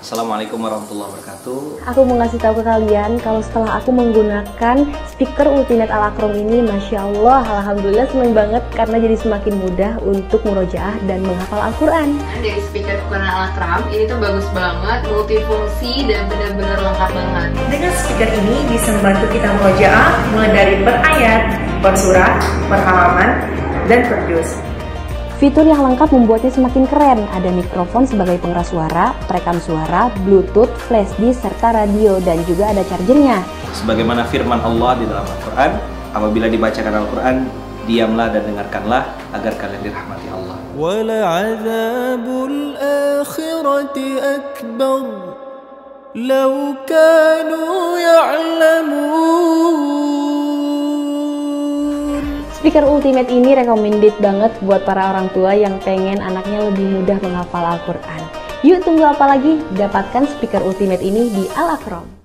Assalamualaikum warahmatullahi wabarakatuh. Aku mau ngasih tahu ke kalian kalau setelah aku menggunakan speaker Ultimate Al-Akram ini, Masya Allah, Alhamdulillah seneng banget karena jadi semakin mudah untuk murojaah dan menghafal Al-Quran. Dari speaker ukuran Al-Akram, ini tuh bagus banget, multifungsi dan benar-benar lengkap banget. Dengan speaker ini bisa membantu kita murojaah mulai dari per ayat, per surah, per halaman, dan per juz. Fitur yang lengkap membuatnya semakin keren. Ada mikrofon sebagai pengeras suara, perekam suara, bluetooth, flash disk, serta radio, dan juga ada chargernya. Sebagaimana firman Allah di dalam Al-Quran, apabila dibacakan Al-Quran, diamlah dan dengarkanlah agar kalian dirahmati Allah. وَلَعَذَابُ الْآخِرَةِ أَكْبَرُ لَوْ كَانُوا يَعْلَمُونَ. Speaker Ultimate ini recommended banget buat para orang tua yang pengen anaknya lebih mudah menghafal Al-Quran. Yuk tunggu apa lagi? Dapatkan speaker Ultimate ini di Al-Akram.